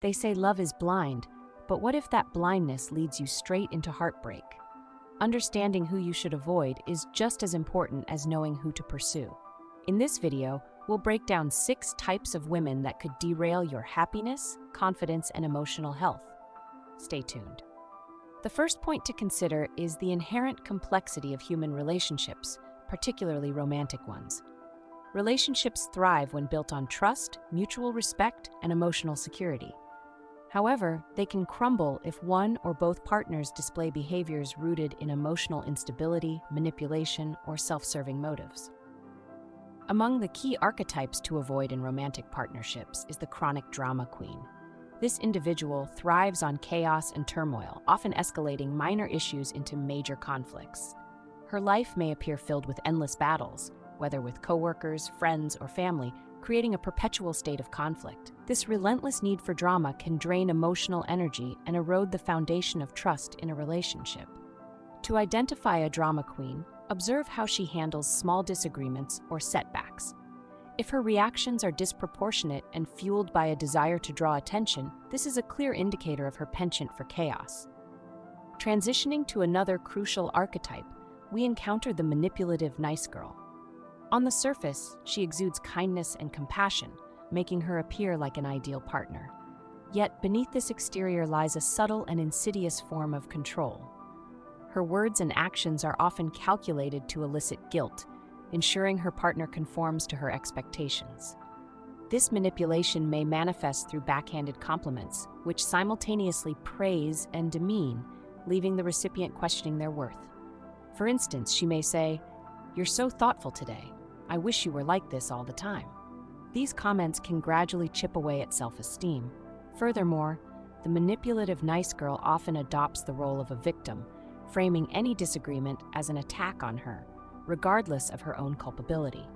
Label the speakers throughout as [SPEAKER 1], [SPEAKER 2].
[SPEAKER 1] They say love is blind, but what if that blindness leads you straight into heartbreak? Understanding who you should avoid is just as important as knowing who to pursue. In this video, we'll break down 6 types of women that could derail your happiness, confidence, and emotional health. Stay tuned. The first point to consider is the inherent complexity of human relationships, particularly romantic ones. Relationships thrive when built on trust, mutual respect, and emotional security. However, they can crumble if one or both partners display behaviors rooted in emotional instability, manipulation, or self-serving motives. Among the key archetypes to avoid in romantic partnerships is the chronic drama queen. This individual thrives on chaos and turmoil, often escalating minor issues into major conflicts. Her life may appear filled with endless battles, whether with coworkers, friends, or family, creating a perpetual state of conflict. This relentless need for drama can drain emotional energy and erode the foundation of trust in a relationship. To identify a drama queen, observe how she handles small disagreements or setbacks. If her reactions are disproportionate and fueled by a desire to draw attention, this is a clear indicator of her penchant for chaos. Transitioning to another crucial archetype, we encounter the manipulative nice girl. On the surface, she exudes kindness and compassion, making her appear like an ideal partner. Yet beneath this exterior lies a subtle and insidious form of control. Her words and actions are often calculated to elicit guilt, ensuring her partner conforms to her expectations. This manipulation may manifest through backhanded compliments, which simultaneously praise and demean, leaving the recipient questioning their worth. For instance, she may say, "You're so thoughtful today. I wish you were like this all the time." These comments can gradually chip away at self-esteem. Furthermore, the manipulative nice girl often adopts the role of a victim, framing any disagreement as an attack on her, regardless of her own culpability.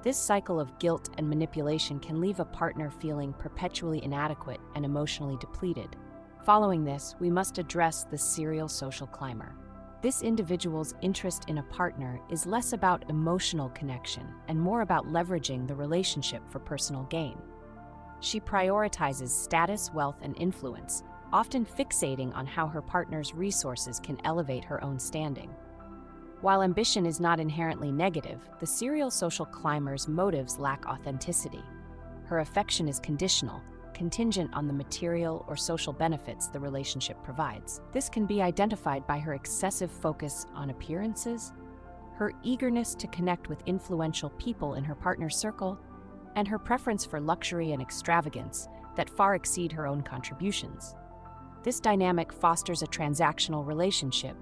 [SPEAKER 1] This cycle of guilt and manipulation can leave a partner feeling perpetually inadequate and emotionally depleted. Following this, we must address the serial social climber. This individual's interest in a partner is less about emotional connection and more about leveraging the relationship for personal gain. She prioritizes status, wealth, and influence, often fixating on how her partner's resources can elevate her own standing. While ambition is not inherently negative, the serial social climber's motives lack authenticity. Her affection is conditional, contingent on the material or social benefits the relationship provides. This can be identified by her excessive focus on appearances, her eagerness to connect with influential people in her partner's circle, and her preference for luxury and extravagance that far exceed her own contributions. This dynamic fosters a transactional relationship,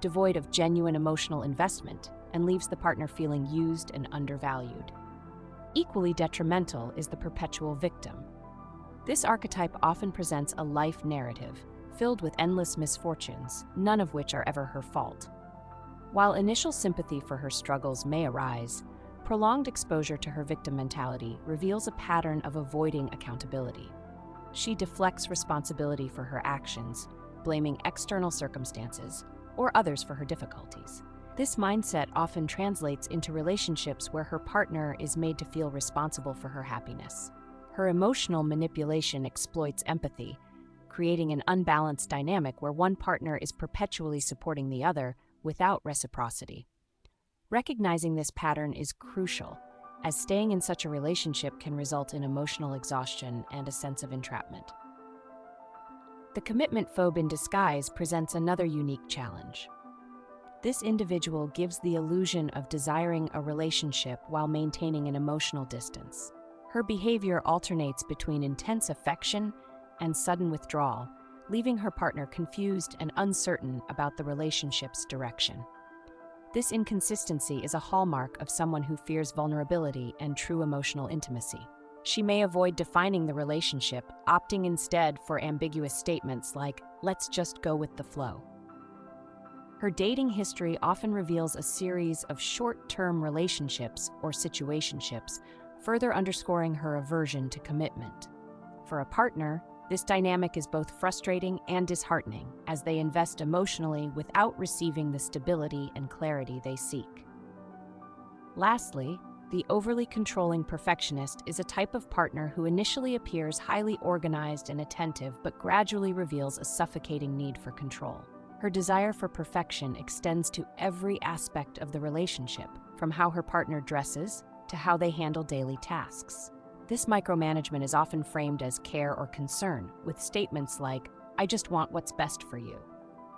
[SPEAKER 1] devoid of genuine emotional investment, and leaves the partner feeling used and undervalued. Equally detrimental is the perpetual victim. This archetype often presents a life narrative filled with endless misfortunes, none of which are ever her fault. While initial sympathy for her struggles may arise, prolonged exposure to her victim mentality reveals a pattern of avoiding accountability. She deflects responsibility for her actions, blaming external circumstances or others for her difficulties. This mindset often translates into relationships where her partner is made to feel responsible for her happiness. Her emotional manipulation exploits empathy, creating an unbalanced dynamic where one partner is perpetually supporting the other without reciprocity. Recognizing this pattern is crucial, as staying in such a relationship can result in emotional exhaustion and a sense of entrapment. The commitment phobe in disguise presents another unique challenge. This individual gives the illusion of desiring a relationship while maintaining an emotional distance. Her behavior alternates between intense affection and sudden withdrawal, leaving her partner confused and uncertain about the relationship's direction. This inconsistency is a hallmark of someone who fears vulnerability and true emotional intimacy. She may avoid defining the relationship, opting instead for ambiguous statements like, "Let's just go with the flow." Her dating history often reveals a series of short-term relationships or situationships, further underscoring her aversion to commitment. For a partner, this dynamic is both frustrating and disheartening, as they invest emotionally without receiving the stability and clarity they seek. Lastly, The overly controlling perfectionist is a type of partner who initially appears highly organized and attentive but gradually reveals a suffocating need for control. Her desire for perfection extends to every aspect of the relationship, from how her partner dresses to how they handle daily tasks. This micromanagement is often framed as care or concern, with statements like, "I just want what's best for you."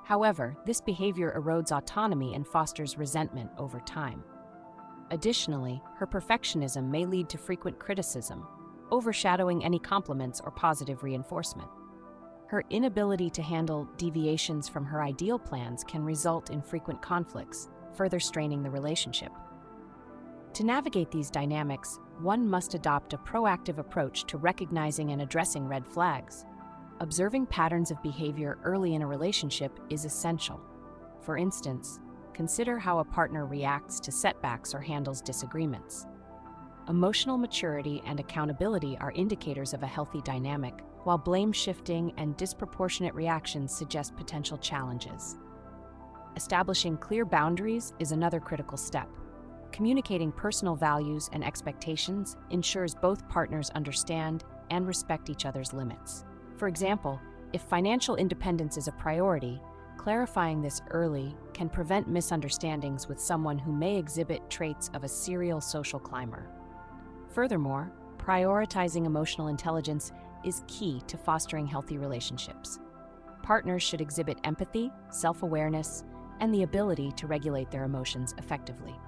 [SPEAKER 1] However, this behavior erodes autonomy and fosters resentment over time. Additionally, her perfectionism may lead to frequent criticism, overshadowing any compliments or positive reinforcement. Her inability to handle deviations from her ideal plans can result in frequent conflicts, further straining the relationship. To navigate these dynamics, one must adopt a proactive approach to recognizing and addressing red flags. Observing patterns of behavior early in a relationship is essential. For instance, consider how a partner reacts to setbacks or handles disagreements. Emotional maturity and accountability are indicators of a healthy dynamic, while blame shifting and disproportionate reactions suggest potential challenges. Establishing clear boundaries is another critical step. Communicating personal values and expectations ensures both partners understand and respect each other's limits. For example, if financial independence is a priority, clarifying this early can prevent misunderstandings with someone who may exhibit traits of a serial social climber. Furthermore, prioritizing emotional intelligence is key to fostering healthy relationships. Partners should exhibit empathy, self-awareness, and the ability to regulate their emotions effectively.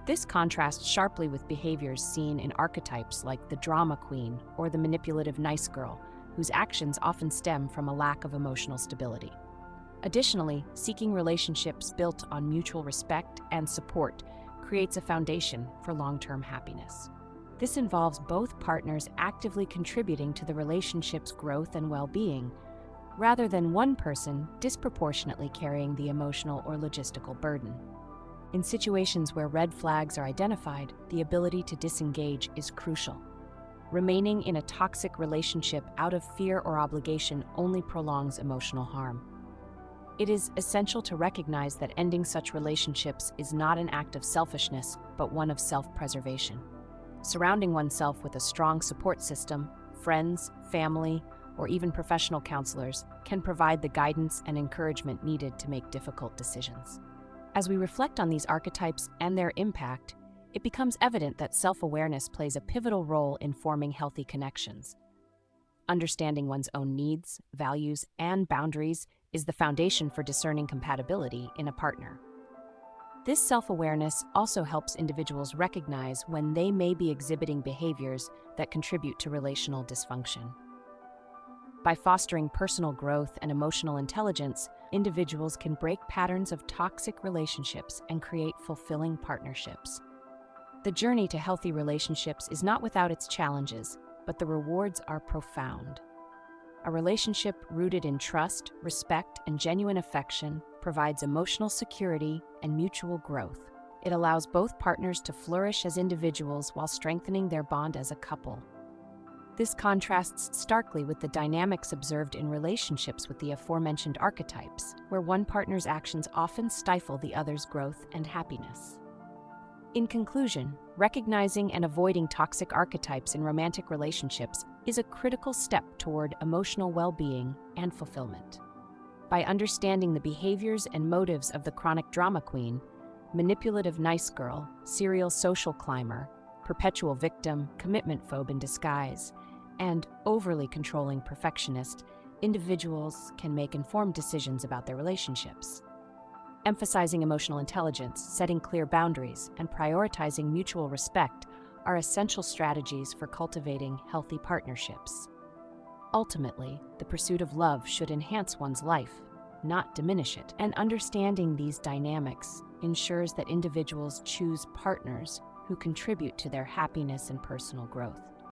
[SPEAKER 1] This contrasts sharply with behaviors seen in archetypes like the drama queen or the manipulative nice girl, whose actions often stem from a lack of emotional stability. Additionally, seeking relationships built on mutual respect and support creates a foundation for long-term happiness. This involves both partners actively contributing to the relationship's growth and well-being, rather than one person disproportionately carrying the emotional or logistical burden. In situations where red flags are identified, the ability to disengage is crucial. Remaining in a toxic relationship out of fear or obligation only prolongs emotional harm. It is essential to recognize that ending such relationships is not an act of selfishness, but one of self-preservation. Surrounding oneself with a strong support system, friends, family, or even professional counselors can provide the guidance and encouragement needed to make difficult decisions. As we reflect on these archetypes and their impact, it becomes evident that self-awareness plays a pivotal role in forming healthy connections. Understanding one's own needs, values, and boundaries is the foundation for discerning compatibility in a partner. This self-awareness also helps individuals recognize when they may be exhibiting behaviors that contribute to relational dysfunction. By fostering personal growth and emotional intelligence, individuals can break patterns of toxic relationships and create fulfilling partnerships. The journey to healthy relationships is not without its challenges, but the rewards are profound. A relationship rooted in trust, respect, and genuine affection provides emotional security and mutual growth. It allows both partners to flourish as individuals while strengthening their bond as a couple. This contrasts starkly with the dynamics observed in relationships with the aforementioned archetypes, where one partner's actions often stifle the other's growth and happiness. In conclusion, recognizing and avoiding toxic archetypes in romantic relationships is a critical step toward emotional well-being and fulfillment. By understanding the behaviors and motives of the chronic drama queen, manipulative nice girl, serial social climber, perpetual victim, commitment phobe in disguise, and overly controlling perfectionist, individuals can make informed decisions about their relationships. Emphasizing emotional intelligence, setting clear boundaries, and prioritizing mutual respect are essential strategies for cultivating healthy partnerships. Ultimately, the pursuit of love should enhance one's life, not diminish it, and understanding these dynamics ensures that individuals choose partners who contribute to their happiness and personal growth.